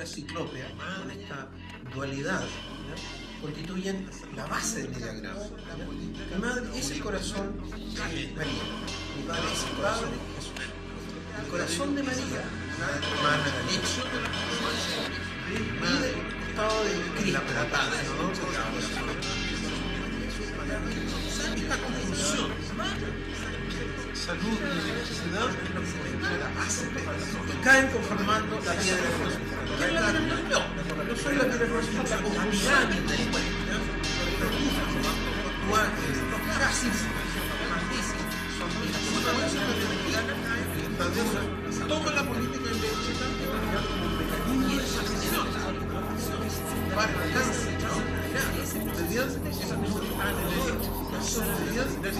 una ciclópea, con esta dualidad, ¿ya? Constituyen la base de mi diagrama. Mi madre es el corazón de María, mi padre es el corazón de Jesús. El corazón de María, hermana de leche, vive el estado de Cristo, la padre, esta conjunción, salud y electricidad, es la base que caen conformando la piedra de Dios. ¿Quién es la piedra de Dios? Yo soy la piedra de Dios, la conjunción de los chasis, toma la política en Bélgica y esa acción para el alcance de Dios, esa de Dios, la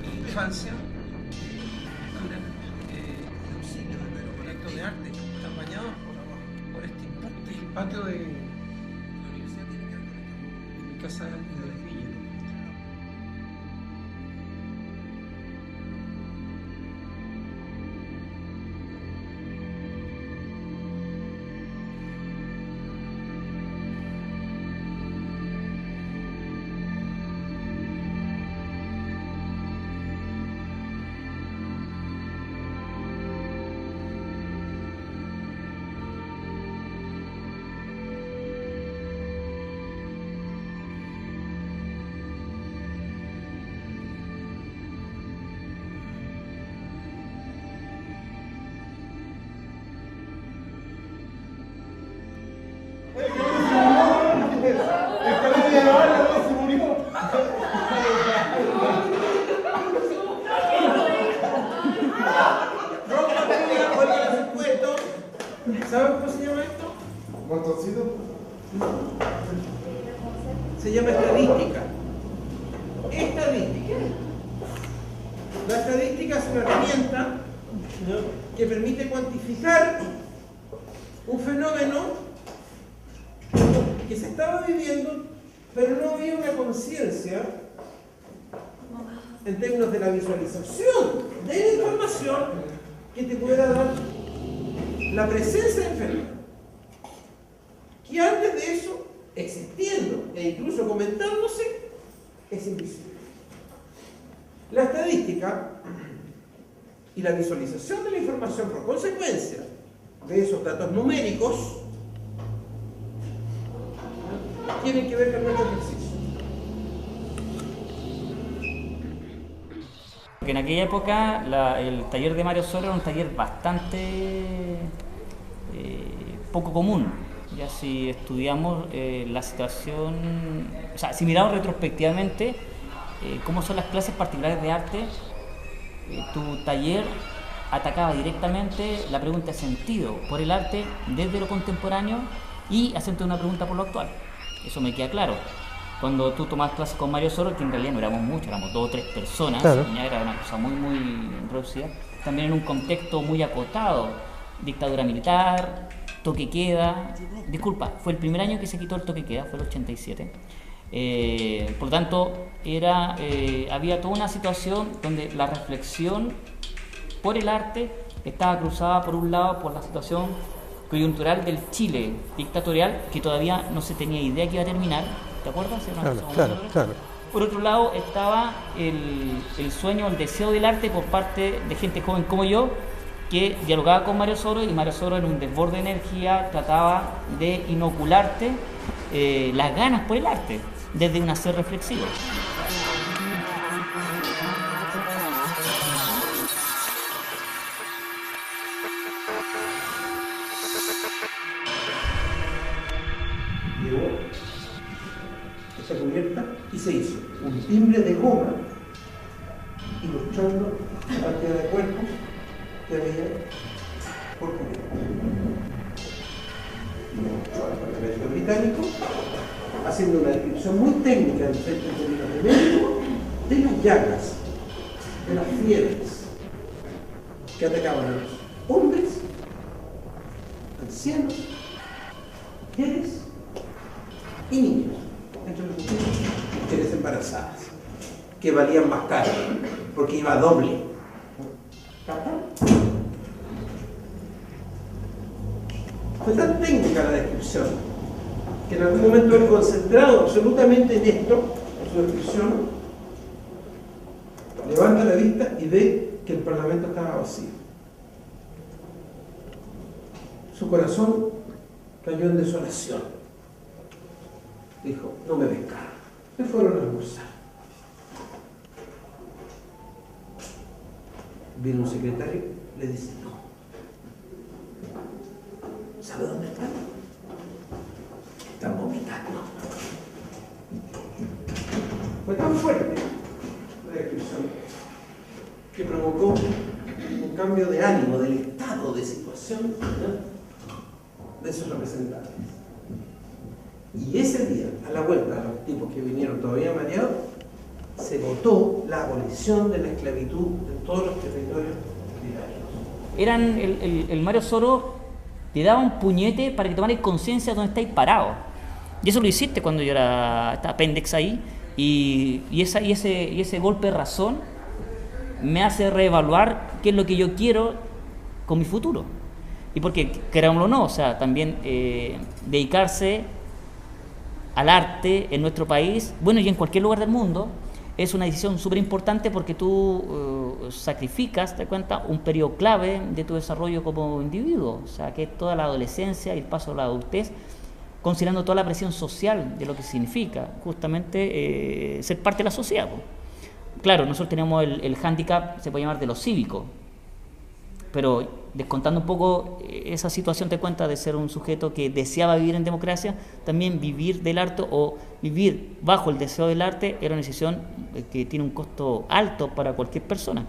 otra infancia, los siglos de proyectos de arte están bañados por este impacto. El patio de la universidad tiene que ver con mi casa de Villa. ¿Saben cómo se llama esto? ¿Montoncito? Se llama estadística. Estadística. La estadística es una herramienta, ¿no?, que permite cuantificar un fenómeno que se estaba viviendo, pero no había una conciencia en términos de la visualización de la información que te pueda dar la presencia del fenómeno, que antes de eso, existiendo e incluso comentándose, es invisible. La estadística y la visualización de la información por consecuencia de esos datos numéricos tienen que ver con nuestro ejercicio. Porque en aquella época el taller de Mario Soro era un taller bastante poco común. Ya si estudiamos la situación, o sea, si miramos retrospectivamente cómo son las clases particulares de arte, tu taller atacaba directamente la pregunta de sentido por el arte desde lo contemporáneo y haciendo una pregunta por lo actual. Eso me queda claro. Cuando tú tomas clases con Mario Soro, que en realidad no éramos muchos, éramos 2 o 3 personas, claro, ya era una cosa muy reducida, también en un contexto muy acotado, dictadura militar, toque queda, disculpa, fue el primer año que se quitó el toque queda, fue el 87, por lo tanto había toda una situación donde la reflexión por el arte estaba cruzada por un lado por la situación coyuntural del Chile dictatorial, que todavía no se tenía idea que iba a terminar. ¿Te acuerdas? Claro. Por otro lado estaba el sueño, el deseo del arte por parte de gente joven como yo, que dialogaba con Mario Soro, y Mario Soro en un desborde de energía trataba de inocularte las ganas por el arte, desde un hacer reflexivo. Y se hizo un timbre de goma ilustrando la cantidad de cuerpos que había por cubierta. Y lo mostró al Parlamento británico, haciendo una descripción muy técnica en términos de médico de las llagas, de las fiebres que atacaban a los hombres, ancianos, mujeres y niños, entre los mujeres embarazadas, que valían más caro, porque iba doble. Fue tan técnica la descripción que en algún momento él, concentrado absolutamente en esto, en su descripción, levanta la vista y ve que el Parlamento estaba vacío. Su corazón cayó en desolación. Dijo, no me pescaron. Se fueron a almorzar. Viene un secretario, le dice, no. ¿Sabe dónde están? Están vomitando. Fue tan fuerte la descripción que provocó un cambio de ánimo, del estado de situación, ¿no?, de esos representantes. Y ese día, a la vuelta, a los tipos que vinieron todavía mareados, se votó la abolición de la esclavitud en todos los territorios británicos. El Mario Soro te daba un puñete para que tomarais conciencia de dónde estáis parados. Y eso lo hiciste cuando yo estaba apéndice ahí, y ese golpe de razón me hace reevaluar qué es lo que yo quiero con mi futuro. Y porque, querámoslo o no, o sea, también dedicarse al arte en nuestro país, bueno, y en cualquier lugar del mundo, es una decisión súper importante porque tú sacrificas, te cuenta, un periodo clave de tu desarrollo como individuo, o sea, que es toda la adolescencia y el paso a la adultez, considerando toda la presión social de lo que significa justamente ser parte de la sociedad. Claro, nosotros tenemos el hándicap, se puede llamar, de lo cívico, pero descontando un poco esa situación, te cuenta, de ser un sujeto que deseaba vivir en democracia, también vivir del arte o vivir bajo el deseo del arte era una decisión que tiene un costo alto para cualquier persona.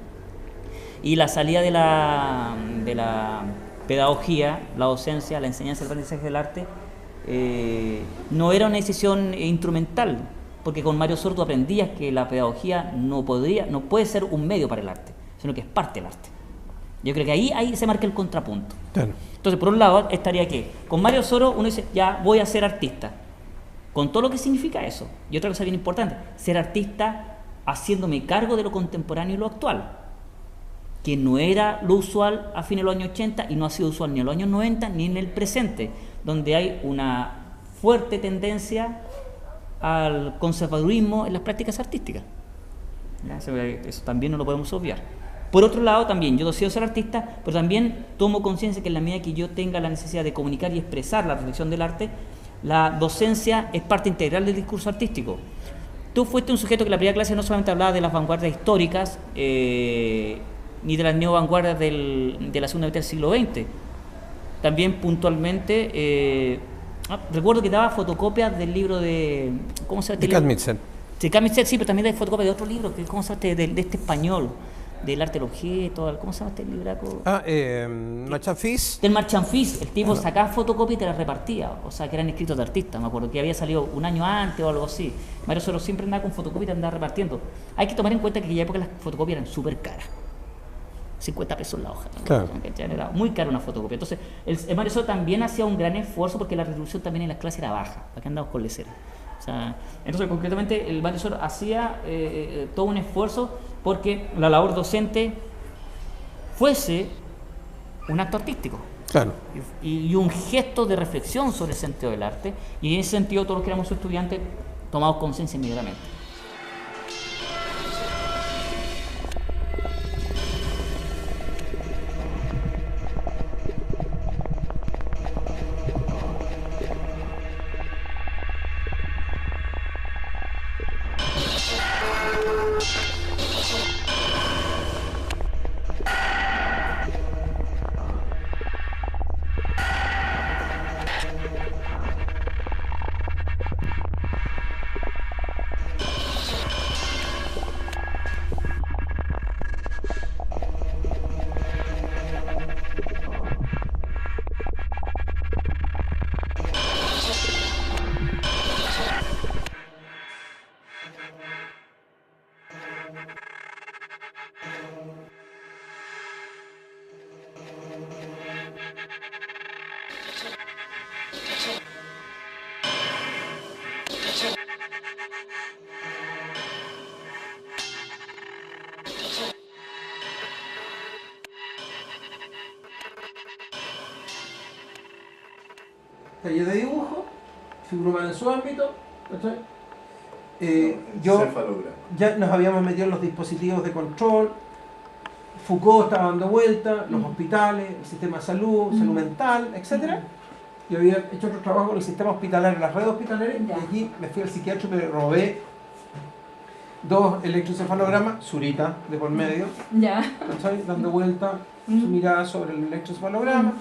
Y la salida de la pedagogía, la docencia, la enseñanza, el aprendizaje del arte, no era una decisión instrumental, porque con Mario Soro tú aprendías que la pedagogía no puede ser un medio para el arte, sino que es parte del arte. Yo creo que ahí se marca el contrapunto. Claro. Entonces, por un lado, estaría que con Mario Soro uno dice, ya voy a ser artista, con todo lo que significa eso. Y otra cosa bien importante, ser artista haciéndome cargo de lo contemporáneo y lo actual, que no era lo usual a fines de los años 80 y no ha sido usual ni en los años 90 ni en el presente, donde hay una fuerte tendencia al conservadurismo en las prácticas artísticas. Eso también no lo podemos obviar. Por otro lado, también yo deseo ser artista, pero también tomo conciencia que en la medida que yo tenga la necesidad de comunicar y expresar la reflexión del arte, la docencia es parte integral del discurso artístico. Tú fuiste un sujeto que en la primera clase no solamente hablaba de las vanguardias históricas, ni de las neovanguardias de la segunda mitad del siglo XX. También puntualmente, recuerdo que daba fotocopias del libro de... ¿Cómo se llama? De Katmitsel. De Katmitsel, sí, pero también hay fotocopias de otro libro, que ¿cómo se llama? De este español, del arte del objeto, ¿cómo se llama este libraco? Marchand Fils. Del Marchand Fils, el tipo sacaba fotocopias y te las repartía, o sea, que eran escritos de artistas, me acuerdo, que había salido un año antes o algo así. Mario Soro siempre andaba con fotocopias y te andaba repartiendo. Hay que tomar en cuenta que en aquella época las fotocopias eran súper caras. 50 pesos la hoja, ¿no? Claro. Era muy cara una fotocopia. Entonces, el Mario Soro también hacía un gran esfuerzo porque la resolución también en las clases era baja, para que andamos con lecera. O sea, entonces, concretamente, el Mario Soro hacía todo un esfuerzo porque la labor docente fuese un acto artístico. Claro. Y un gesto de reflexión sobre el sentido del arte. Y en ese sentido, todos los que éramos estudiantes tomamos conciencia inmediatamente. taller de dibujo, figura humana en su ámbito, ¿cachai? Yo Encefalograma. ya nos habíamos metido en los dispositivos de control, Foucault estaba dando vuelta, los hospitales, el sistema de salud, salud mental, etc. Yo había hecho otro trabajo con el sistema hospitalario, las redes hospitalarias, y aquí me fui al psiquiatra y me robé 2 electroencefalogramas, Zurita de por medio, Ya. ¿cachai? Dando vuelta su mirada sobre el electroencefalograma.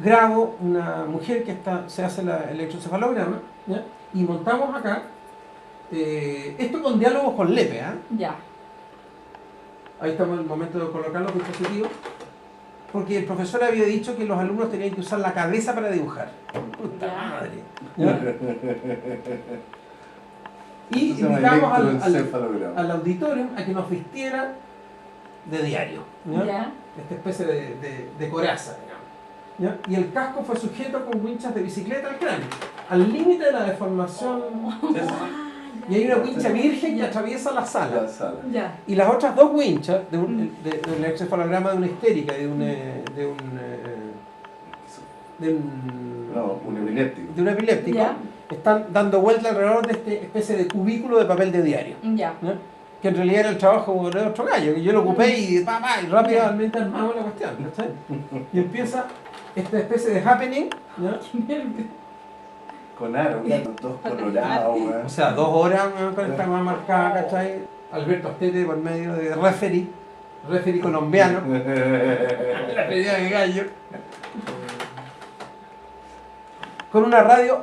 Grabo una mujer que se hace el electroencefalograma, ¿ya? Y montamos acá, esto con diálogos con Lepe, ¿eh? Ya. Ahí estamos en el momento de colocar los dispositivos, porque el profesor había dicho que los alumnos tenían que usar la cabeza para dibujar. ¡Puta Ya. madre! ¿Ya? Y Eso se llama invitamos electroencefalograma. al auditorio a que nos vistiera de diario, ¿ya? Ya. Esta especie de coraza, digamos, ¿ya? Y el casco fue sujeto con winchas de bicicleta al cráneo, al límite de la deformación. Y hay una wincha virgen que atraviesa la sala. La sala. Ya. Y las otras 2 winchas de un electroencefalograma de una histérica y No, un epiléptico. de un epiléptico, Ya. están dando vuelta alrededor de esta especie de cubículo de papel de diario, Ya. ¿no? Que en realidad era el trabajo de otro gallo, que yo lo ocupé y rápidamente armamos la cuestión, ¿cachai? Y empieza esta especie de happening, ¿no? Con aro, todos colorados, O weón. sea, 2 horas con esta más marcada, ¿cachai? Alberto Astete por medio de referee colombiano, la pedida de gallo, con una radio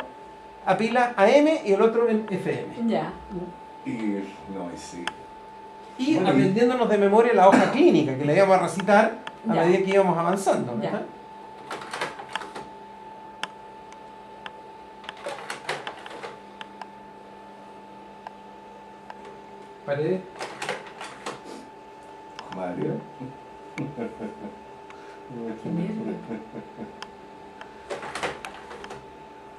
a pila AM y el otro en FM. Ya. Y no, y sí. Y Bueno, aprendiéndonos de memoria la hoja clínica que le íbamos a recitar a Ya. medida que íbamos avanzando. Ya. ¿verdad? Paredes. Mario. Qué nervio.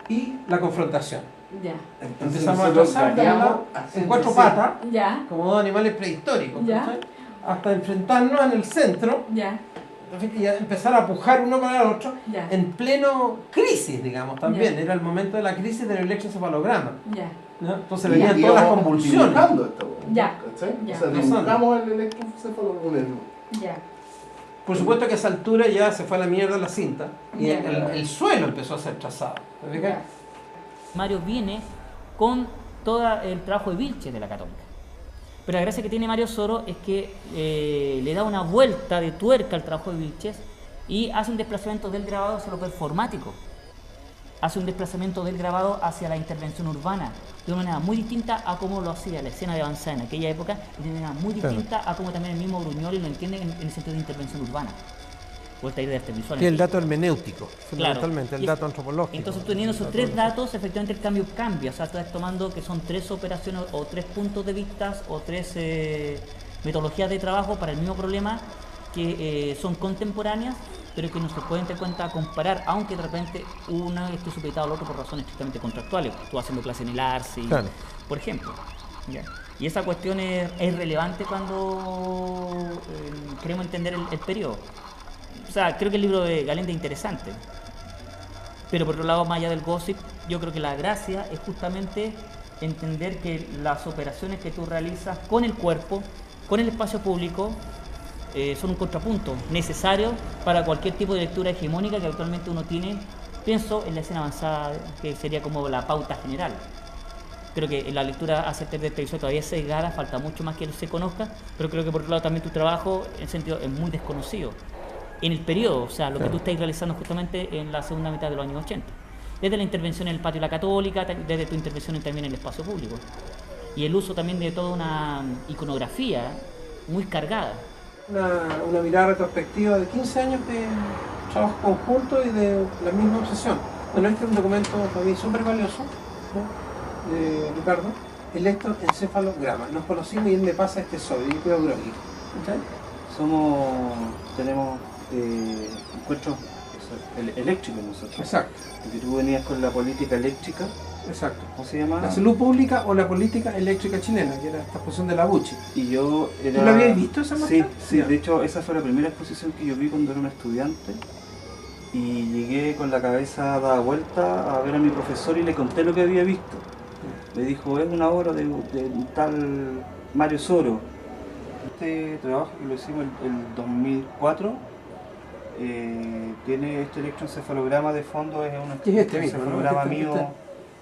Y la confrontación. Ya. Entonces Empezamos a nosotros trazar ganamos en haciendo 4 ese- patas, Ya. como 2 animales prehistóricos, Ya. ¿cachai? Hasta enfrentarnos en el centro Ya. y a empezar a pujar uno con el otro Ya. en pleno crisis, digamos, también. Ya. Era el momento de la crisis del electroencefalograma, Ya. ¿no? Entonces Y venían todas las íbamos convulsiones. dibujando esta weá, Ya. ¿cachai? Ya. O sea, dibujamos el electroencefalograma. Ya. Por supuesto que a esa altura ya se fue a la mierda la cinta y Ya. el suelo empezó a ser trazado. ¿Te fijas? Ya. Mario viene con todo el trabajo de Vilches de la Católica. Pero la gracia que tiene Mario Soro es que le da una vuelta de tuerca al trabajo de Vilches y hace un desplazamiento del grabado hacia lo performático. Hace un desplazamiento del grabado hacia la intervención urbana, de una manera muy distinta a cómo lo hacía la escena de avanzada en aquella época, y de una manera muy distinta a cómo también el mismo Bruñoli lo entiende en el sentido de intervención urbana. O el taller de artes visuales. Y el dato hermenéutico, Claro. fundamentalmente, el Y- dato antropológico. Entonces, teniendo esos 3 datos, efectivamente el cambio cambia. O sea, estás tomando que son 3 operaciones o 3 puntos de vista o 3 metodologías de trabajo para el mismo problema que son contemporáneas, pero que no se pueden tener en cuenta comparar, aunque de repente uno esté supeditado al otro por razones estrictamente contractuales. Tú haciendo clase en el ARCE, Claro. por ejemplo. ¿Ya? Y esa cuestión es relevante cuando queremos entender el periodo. O sea, creo que el libro de Galende es interesante. Pero por otro lado, más allá del gossip, yo creo que la gracia es justamente entender que las operaciones que tú realizas con el cuerpo, con el espacio público, son un contrapunto necesario para cualquier tipo de lectura hegemónica que actualmente uno tiene. Pienso en la escena avanzada, que sería como la pauta general. Creo que la lectura acerca del televisor todavía es sesgada, falta mucho más que se conozca, pero creo que por otro lado también tu trabajo, en sentido, es muy desconocido. En el periodo, o sea, lo que tú estás realizando justamente en la segunda mitad de los años 80. Desde la intervención en el patio de la Católica, desde tu intervención también en el espacio público. Y el uso también de toda una iconografía muy cargada. Una mirada retrospectiva de 15 años de trabajo conjunto y de la misma obsesión. Bueno, este es un documento para mí súper valioso, ¿no? De Ricardo, electroencefalograma. Nos conocimos y él me pasa este sobre, yo creo groggy. ¿Cachai? Tenemos encuentros eléctricos nosotros. Exacto, Porque tú venías con la política eléctrica, exacto. ¿cómo se llama? La salud pública o la política eléctrica chilena, que era esta exposición de la Bucci. Y yo era... ¿Tú la habías visto esa Sí, muestra? sí, Ya. de hecho esa fue la primera exposición que yo vi cuando era un estudiante y llegué con la cabeza dada vuelta a ver a mi profesor y le conté lo que había visto. Me dijo, es una obra de un tal Mario Soro. Este trabajo que lo hicimos en 2004 tiene este electroencefalograma de fondo, es un ¿Qué es este mismo, electroencefalograma no? mío,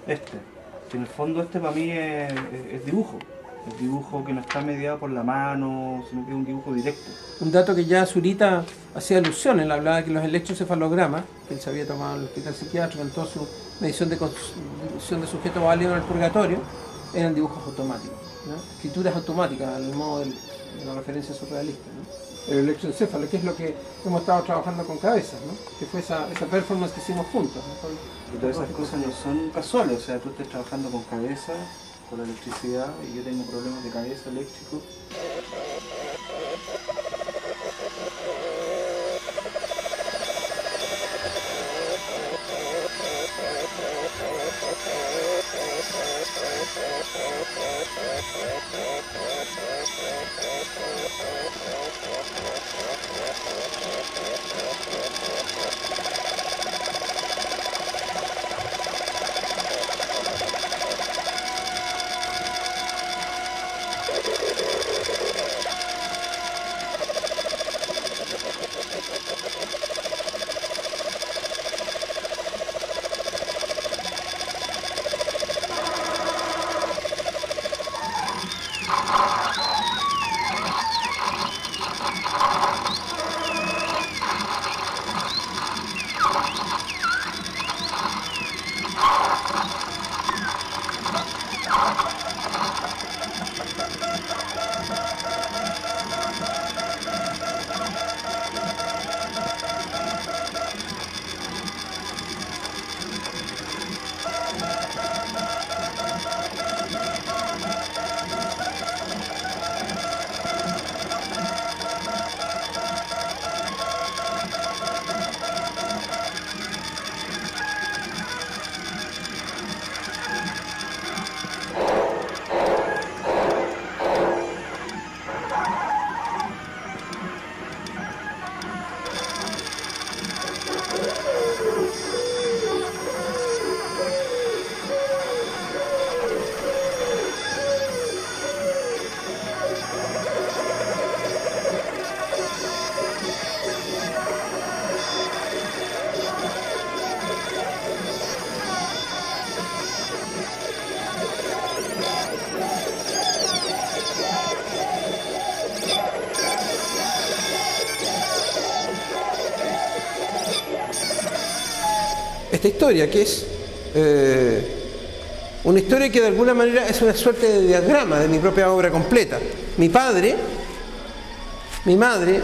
que en el fondo para mí es dibujo. El dibujo que no está mediado por la mano, sino que es un dibujo directo. Un dato que ya Zurita hacía alusión, él hablaba de que los electroencefalogramas, que él se había tomado en el hospital psiquiátrico en toda su medición de condición de sujeto válido en el purgatorio, eran dibujos automáticos, ¿no? Escrituras automáticas, al modo de la referencia surrealista, ¿no? El electroencéfalo, que es lo que hemos estado trabajando con Cabezas, ¿no? Que fue esa performance que hicimos juntos, ¿no? Y todas esas cosas no son casuales, o sea, tú estás trabajando con cabeza, con la electricidad, y yo tengo problemas de cabeza eléctrico. Esta historia, que es una historia que de alguna manera es una suerte de diagrama de mi propia obra completa. Mi padre, mi madre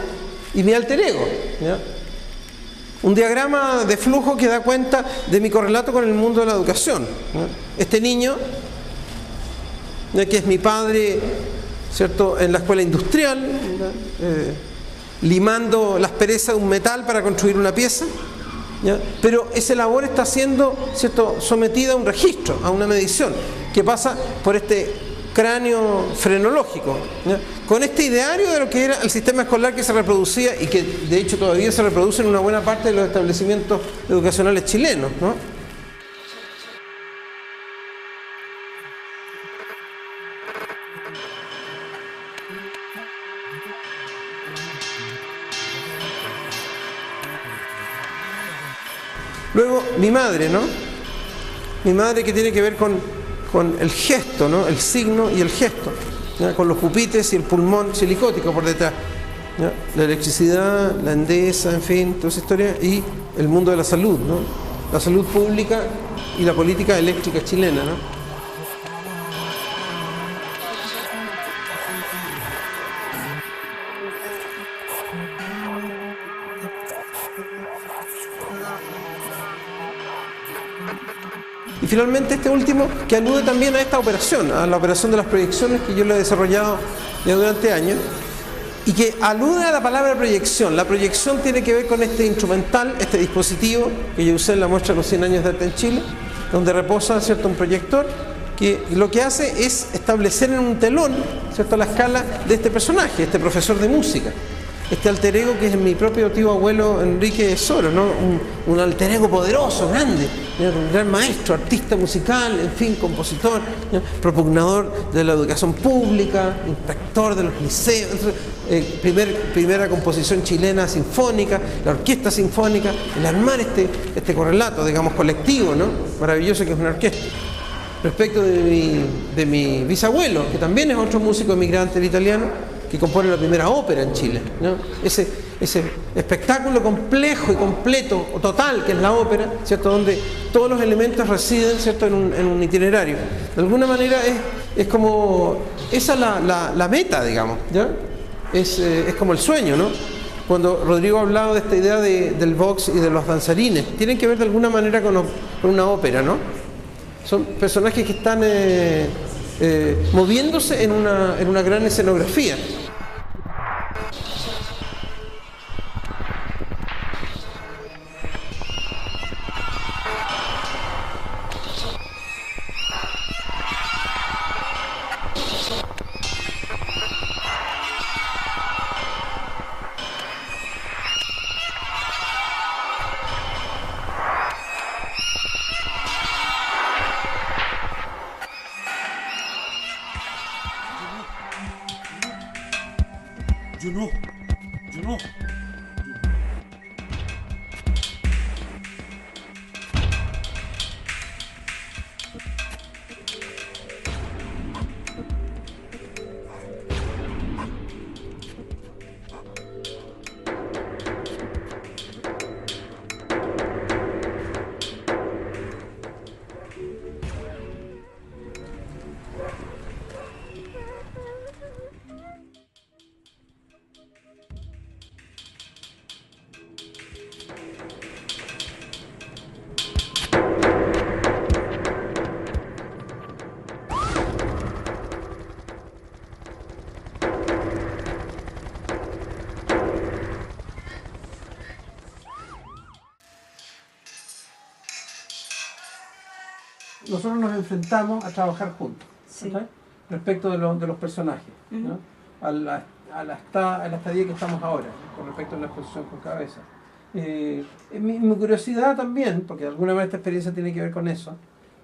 y mi alter ego, ¿ya? Un diagrama de flujo que da cuenta de mi correlato con el mundo de la educación, ¿ya? Este niño, ¿ya? Que es mi padre, ¿cierto?, en la escuela industrial, limando las perezas de un metal para construir una pieza, ¿ya? Pero esa labor está siendo, ¿cierto?, sometida a un registro, a una medición, que pasa por este cráneo frenológico, ¿ya? Con este ideario de lo que era el sistema escolar que se reproducía y que de hecho todavía se reproduce en una buena parte de los establecimientos educacionales chilenos, ¿no? Luego, mi madre, ¿no? Mi madre, que tiene que ver con el gesto, ¿no? El signo y el gesto, ¿ya? Con los pupites y el pulmón silicótico por detrás, ¿ya? La electricidad, la Endesa, en fin, toda esa historia, y el mundo de la salud, ¿no? La salud pública y la política eléctrica chilena, ¿no? Y finalmente este último, que alude también a esta operación, a la operación de las proyecciones que yo lo he desarrollado ya durante años, y que alude a la palabra proyección. La proyección tiene que ver con este instrumental, este dispositivo que yo usé en la muestra de los 100 años de arte en Chile, donde reposa, ¿cierto?, un proyector que lo que hace es establecer en un telón, ¿cierto?, la escala de este personaje, este profesor de música. este alter ego que es mi propio tío abuelo Enrique Soro, ¿no? Un alter ego poderoso, grande, ¿no? Un gran maestro, artista musical, en fin, compositor, ¿no? Propugnador de la educación pública, inspector de los liceos, primera composición chilena sinfónica, la orquesta sinfónica, el armar este correlato, digamos, colectivo, ¿no? Maravilloso que es una orquesta. Respecto de mi bisabuelo, que también es otro músico emigrante italiano, que compone la primera ópera en Chile, ¿no? Ese espectáculo complejo y completo, o total, que es la ópera, ¿cierto? Donde todos los elementos residen, ¿cierto? en un itinerario. De alguna manera es como, esa es la meta, digamos, ¿ya? Es como el sueño, ¿no? Cuando Rodrigo ha hablado de esta idea del box y de los danzarines, tienen que ver de alguna manera con una ópera, ¿no? Son personajes que están moviéndose en una gran escenografía. Yo no. Nosotros nos enfrentamos a trabajar juntos, Sí. ¿sí? Respecto de los personajes, ¿no? a la estadía que estamos ahora, con respecto a la exposición con cabeza. Mi curiosidad también, porque de alguna manera esta experiencia tiene que ver con eso,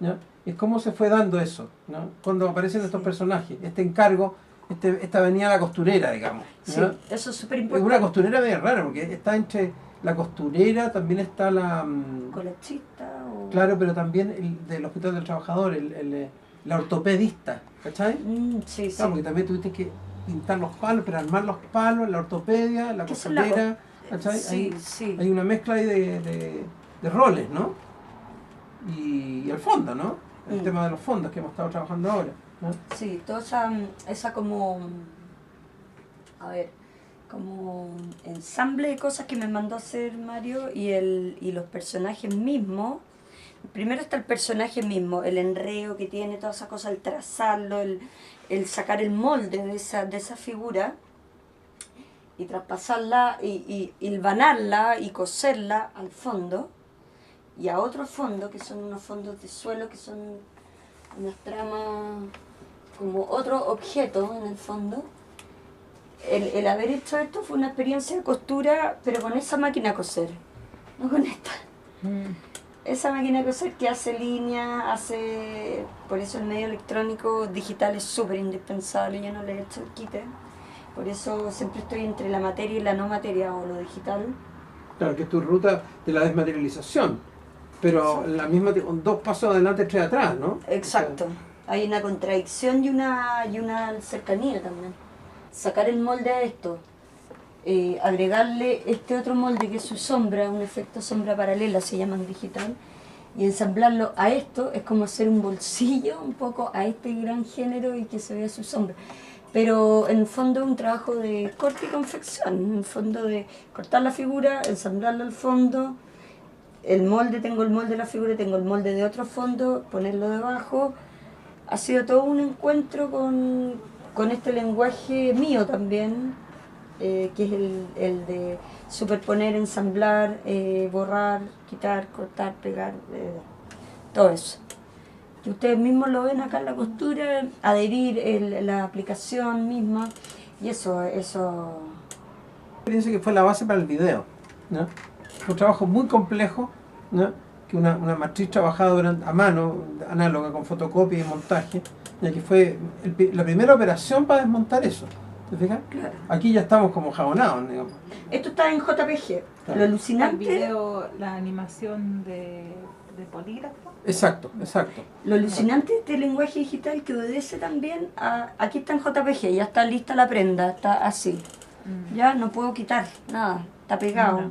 ¿no? Es cómo se fue dando eso, ¿no? Cuando aparecen estos personajes, este encargo, esta avenida La Costurera, digamos, ¿no? Sí, eso es súper Es importante. una costurera medio rara, porque está entre la costurera, también está la... ¿Colachista o...? Claro, pero también del Hospital del Trabajador, la ortopedista, ¿cachai? Sí, sí. Claro, porque también tuviste que pintar los palos, pero armar los palos, la ortopedia, la ¿Qué son las costurera, ¿cachai? Sí, sí. Hay una mezcla ahí de roles, ¿no? Y el fondo, ¿no? El tema de los fondos que hemos estado trabajando ahora, ¿no? Sí, toda esa como... A ver, como ensamble de cosas que me mandó a hacer Mario y los personajes mismos. Primero está el personaje mismo, el enreo que tiene, toda esa cosa, el trazarlo, el sacar el molde de esa figura y traspasarla y hilvanarla y coserla al fondo y a otro fondo, que son unos fondos de suelo, que son unas tramas como otro objeto en el fondo. El haber hecho esto fue una experiencia de costura, pero con esa máquina a coser, no con esta. Esa máquina de coser que hace línea, por eso el medio electrónico digital es súper indispensable, yo no le he hecho el quite. Por eso siempre estoy entre la materia y la no materia, o lo digital. Claro, que es tu ruta de la desmaterialización, pero la misma, dos pasos adelante, tres atrás, ¿no? Exacto. Hay una contradicción y una cercanía también. Sacar el molde a esto, agregarle este otro molde que es su sombra, un efecto sombra paralela, se llama en digital, y ensamblarlo a esto es como hacer un bolsillo un poco a este gran género y que se vea su sombra. Pero en el fondo es un trabajo de corte y confección, en el fondo de cortar la figura, ensamblarla al fondo, tengo el molde de la figura, tengo el molde de otro fondo, ponerlo debajo. Ha sido todo un encuentro con este lenguaje mío también, que es el de superponer, ensamblar, borrar, quitar, cortar, pegar, todo eso. Y ustedes mismos lo ven acá en la costura, adherir la aplicación misma, y eso experiencia que fue la base para el video, ¿no? Fue un trabajo muy complejo, ¿no? Que una matriz trabajada a mano, análoga, con fotocopia y montaje, ya que fue la primera operación para desmontar eso. ¿Te fijas? Claro. Aquí ya estamos como jabonados, digamos. Esto está en JPG. Claro. Lo El alucinante, video, la animación de polígrafo. Exacto, exacto. lo alucinante de este lenguaje digital que obedece también a... Aquí está en JPG, ya está lista la prenda, está así. Ya no puedo quitar nada, está pegado. No.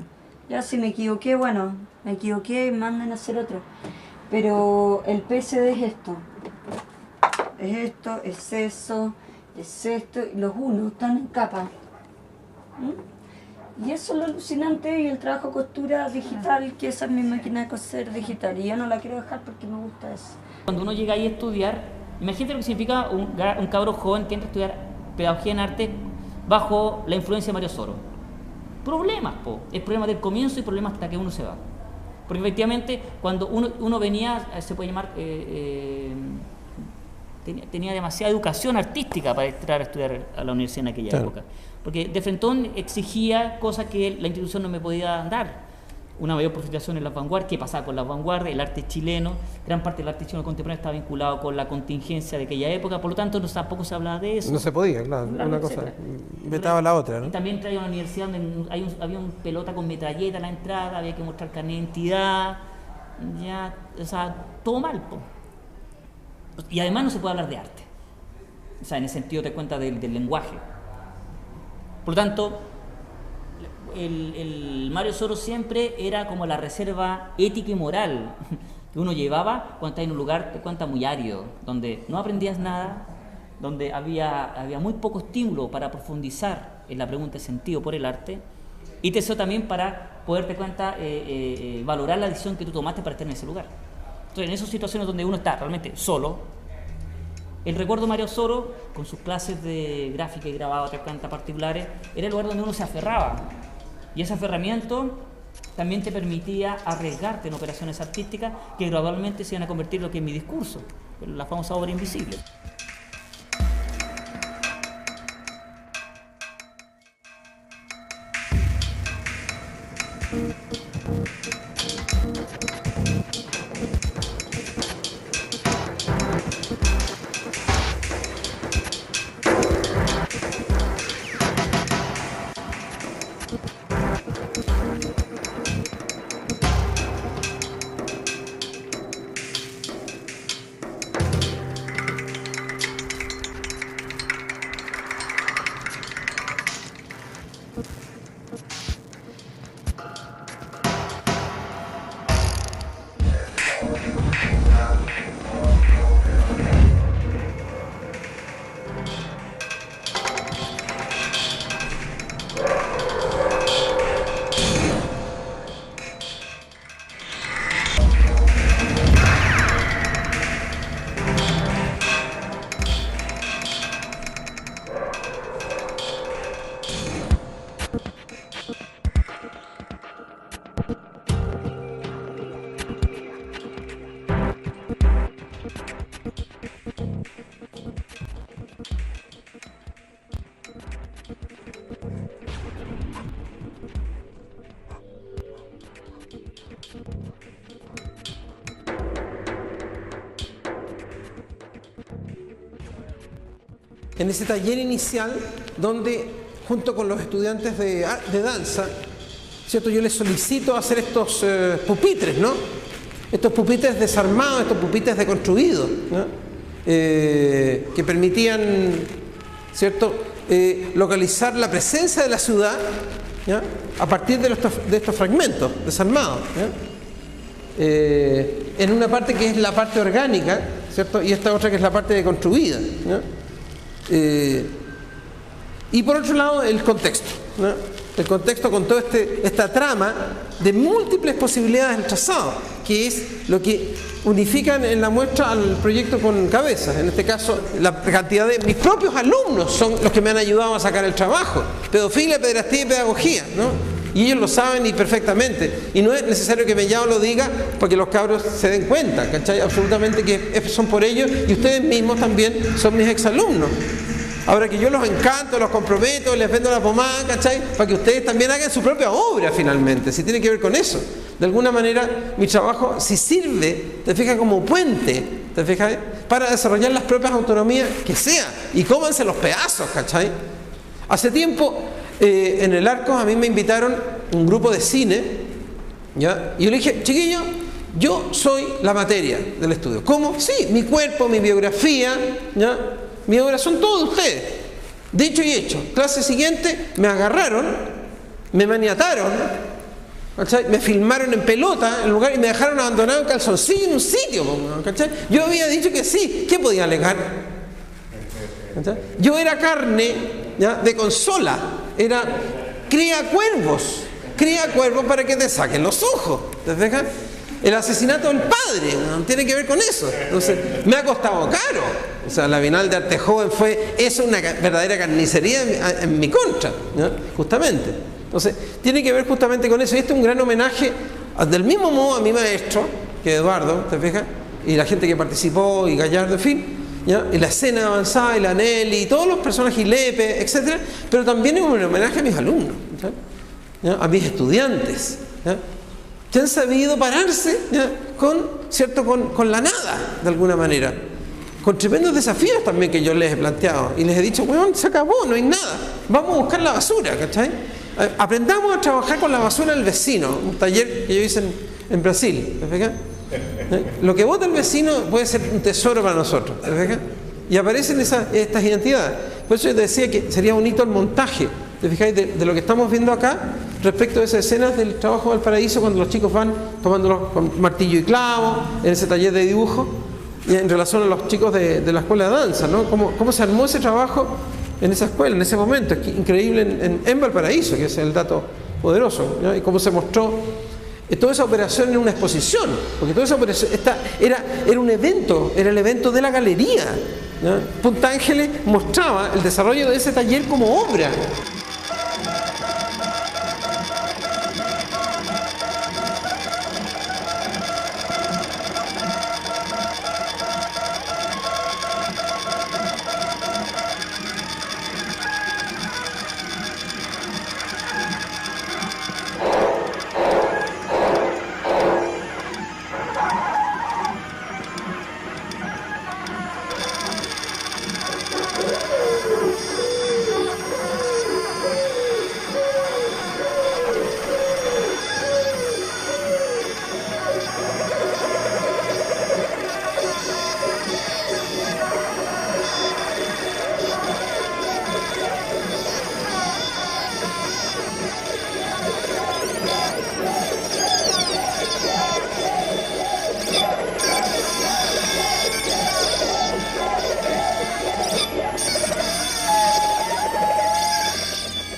Ya si me equivoqué, bueno, me equivoqué, manden a hacer otro. Pero el PSD es esto. Es esto, es eso, es esto, y los unos están en capa. ¿Mm? Y eso es lo alucinante y el trabajo de costura digital, que esa es mi máquina de coser digital. Y yo no la quiero dejar porque me gusta eso. Cuando uno llega ahí a estudiar, imagínate lo que significa un cabro joven que entra a estudiar pedagogía en arte bajo la influencia de Mario Soro. Problemas, po. Es problema del comienzo y problema hasta que uno se va. Porque efectivamente, cuando uno venía, se puede llamar, tenía demasiada educación artística para entrar a estudiar a la universidad en aquella época. Porque de frentón exigía cosas que la institución no me podía dar. Una mayor profundización en las vanguardias, qué pasaba con las vanguardias, el arte chileno, gran parte del arte chileno contemporáneo estaba vinculado con la contingencia de aquella época, por lo tanto tampoco se hablaba de eso. No se podía, claro, Claro, una etcétera. cosa vetaba la otra, Y ¿no? también traía una universidad donde había un pelota con metralleta a la entrada, había que mostrar carnet de identidad, ya, o sea, todo mal, po. Y además no se puede hablar de arte, o sea, en el sentido te cuenta del lenguaje. Por lo tanto, el Mario Soro siempre era como la reserva ética y moral que uno llevaba cuando estás en un lugar, te cuenta, muy árido, donde no aprendías nada, donde había muy poco estímulo para profundizar en la pregunta de sentido por el arte, y te hizo también para poderte cuenta valorar la decisión que tú tomaste para estar en ese lugar. Entonces, en esas situaciones donde uno está realmente solo, el recuerdo de Mario Soro, con sus clases de gráfica y grabado, te cuenta, particulares, era el lugar donde uno se aferraba. Y ese aferramiento también te permitía arriesgarte en operaciones artísticas que gradualmente se iban a convertir en lo que es mi discurso, la famosa obra invisible. En ese taller inicial, donde junto con los estudiantes de danza, ¿cierto? Yo les solicito hacer estos pupitres, ¿no? Estos pupitres desarmados, estos pupitres deconstruidos, ¿no? Que permitían, ¿cierto? Localizar la presencia de la ciudad, ¿ya? A partir de estos fragmentos desarmados, ¿ya? En una parte que es la parte orgánica, ¿cierto? Y esta otra que es la parte deconstruida, ¿ya? Y por otro lado el contexto, ¿no? El contexto con toda esta trama de múltiples posibilidades del trazado, que es lo que unifican en la muestra al proyecto con cabezas. En este caso, la cantidad de mis propios alumnos son los que me han ayudado a sacar el trabajo: pedofilia, pederastía y pedagogía, ¿no? Y ellos lo saben y perfectamente, y no es necesario que Mellado lo diga porque los cabros se den cuenta, ¿cachai? Absolutamente que son por ellos, y ustedes mismos también son mis exalumnos. Ahora que yo los encanto, los comprometo, les vendo la pomada, ¿cachai? Para que ustedes también hagan su propia obra finalmente, si tiene que ver con eso. De alguna manera, mi trabajo, si sirve, te fijas, como puente, te fijas, para desarrollar las propias autonomías que sea, y cómanse los pedazos, ¿cachai? Hace tiempo, en el Arcos, a mí me invitaron un grupo de cine, ¿ya? Y yo le dije, chiquillo, yo soy la materia del estudio. ¿Cómo? Sí, mi cuerpo, mi biografía, ¿ya? Mi obra son todos ustedes. Dicho y hecho. Clase siguiente, me agarraron, me maniataron, ¿cachai? Me filmaron en pelota en el lugar y me dejaron abandonado en calzoncillo en un sitio, ¿cachai? Yo había dicho que sí. ¿Qué podía alegar? ¿Cachai? Yo era carne, ¿ya? De consola. Era cría cuervos para que te saquen los ojos. ¿Te fijas? El asesinato del padre no tiene que ver con eso. Entonces, me ha costado caro. O sea, la Bienal de Arte Joven fue eso, una verdadera carnicería en mi contra, ¿no? Justamente. Entonces, tiene que ver justamente con eso. Y este es un gran homenaje, del mismo modo, a mi maestro, que Eduardo, ¿te fijas? Y la gente que participó, y Gallardo, en fin, ¿ya? Y la escena avanzada, y la Nelly, y todos los personajes, y Lepe, etc. Pero también es un homenaje a mis alumnos, ¿ya? A mis estudiantes, ¿ya? Que han sabido pararse, ¿ya? Con la nada, de alguna manera, con tremendos desafíos también que yo les he planteado, y les he dicho, bueno, se acabó, no hay nada, vamos a buscar la basura, ¿cachai? Aprendamos a trabajar con la basura del vecino, un taller que yo hice en Brasil, ¿te fijas? Lo que vota el vecino puede ser un tesoro para nosotros, ¿te fijas? Y aparecen estas identidades. Por eso yo te decía que sería bonito el montaje, ¿te fijáis? De lo que estamos viendo acá respecto a esas escenas del trabajo de Valparaíso, cuando los chicos van tomándolos con martillo y clavo en ese taller de dibujo, y en relación a los chicos de la escuela de danza, ¿no? Cómo se armó ese trabajo en esa escuela, en ese momento, es increíble en Valparaíso, que es el dato poderoso, ¿no? Y cómo se mostró toda esa operación en una exposición, porque toda esa operación era un evento, era el evento de la galería, ¿no? Punta Ángeles mostraba el desarrollo de ese taller como obra.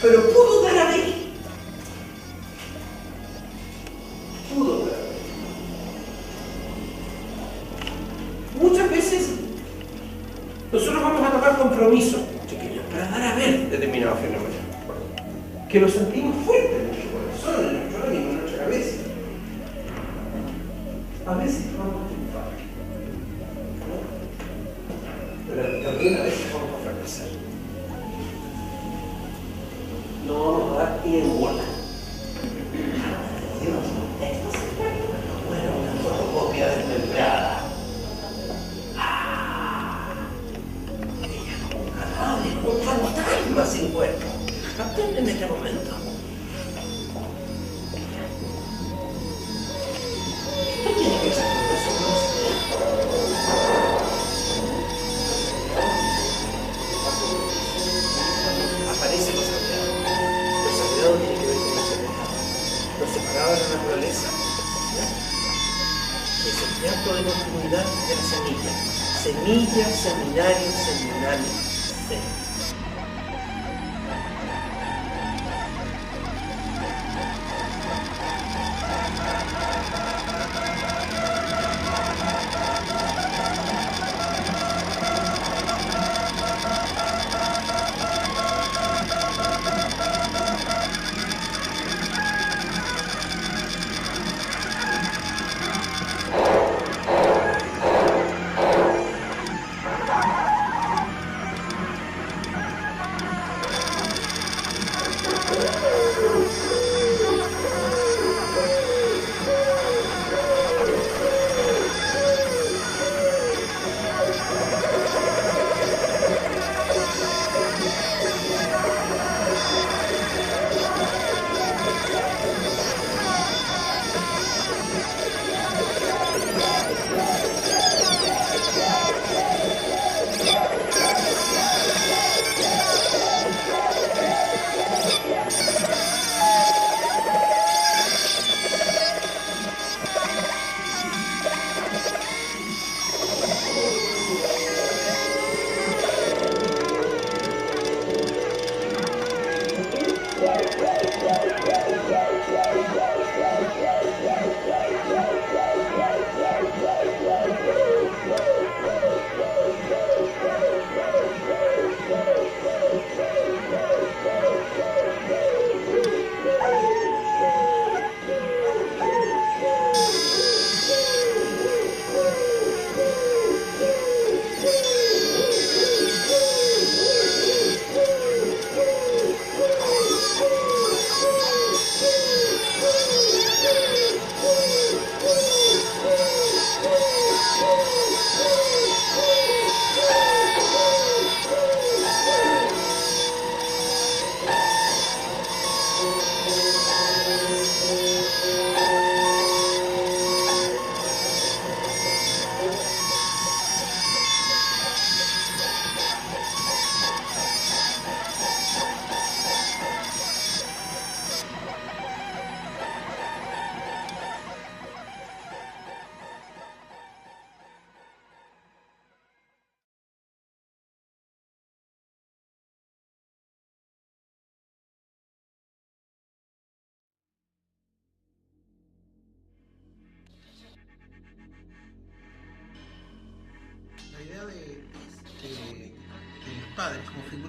Pero pudo dar a ver. Pudo dar a ver. Muchas veces nosotros vamos a tomar compromisos, chiquillos, para dar a ver determinados fenómenos. Que lo sentimos fuerte en nuestro corazón, en nuestro ánimo, en nuestra cabeza. A veces vamos a triunfar, ¿no? Pero también a veces vamos a fracasar. No vamos a dar pie en bola. Dios, esto se bueno, una fotocopia desmembrada. Ella como un cadáver, un fantasma sin cuerpo. Capten en este momento. Esto tiene que ser con nosotros. Aparece los sagrados. Lo sagrado tiene que ver con lo separado. Lo separado de la naturaleza, ¿ya? Que es el acto de continuidad de la semilla. Semilla, seminario, seminario, semilla.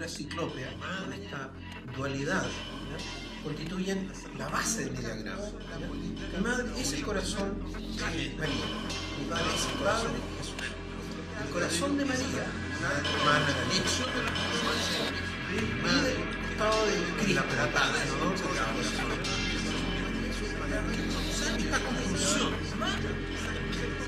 figura ciclópea, con esta dualidad, ¿ya?, constituyen la base del diagrama. Mi madre es el corazón de María, mi padre es el corazón de Jesús. El corazón de María, hermana de Alexio, vive el estado de Cristo, la padre, ¿no? Esta conjunción,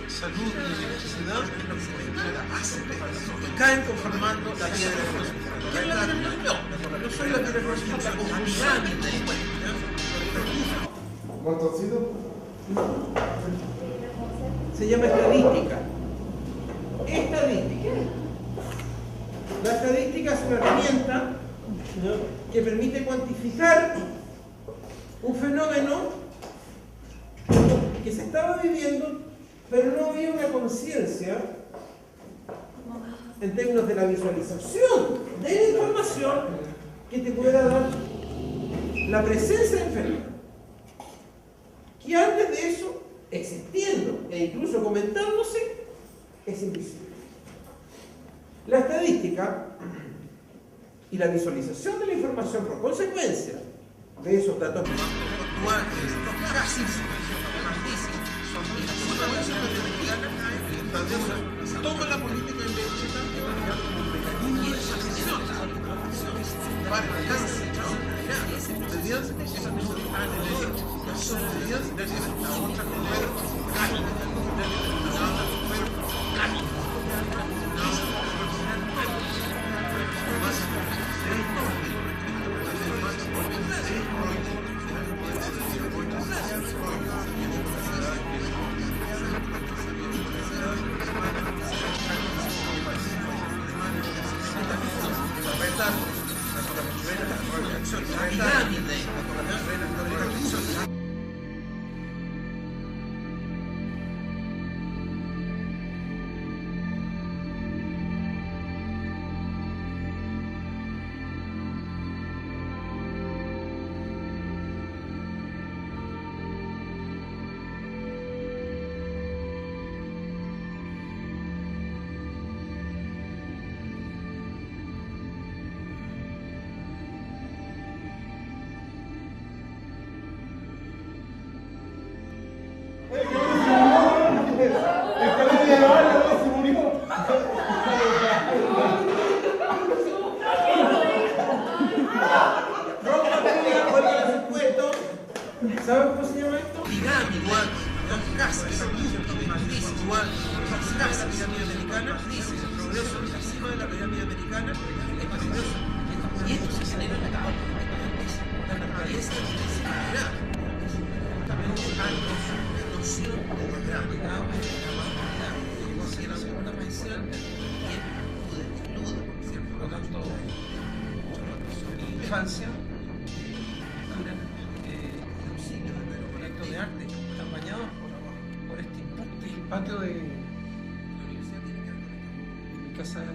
salud y electricidad, es la base que caen conformando la piedra filosofal. ¿Qué es la piedra filosofal? No soy la piedra filosofal, la pirámide. ¿Montoncito? Se llama estadística. Estadística. La estadística es una herramienta, ¿no?, que permite cuantificar un fenómeno que se estaba viviendo, pero no había una conciencia en términos de la visualización de la información que te pueda dar la presencia del fenómeno. Que antes de eso, existiendo e incluso comentándose, es invisible. La estadística y la visualización de la información por consecuencia de esos datos casi toma la política en como un mecanismo de transición para alcance ¿Saben cómo se llama esto? Pirámide, igual, casas, igual, casas, pirámide americana, dice, el progreso en la cima de la pirámide americana es peligroso. Y esto se genera en la capa, la naturaleza es también hay noción de diagrama, que consideran fundamental y exclude, ¿cierto? Por lo tanto, mi infancia de arte están bañados por este patio de la universidad, tiene que ver con mi casa de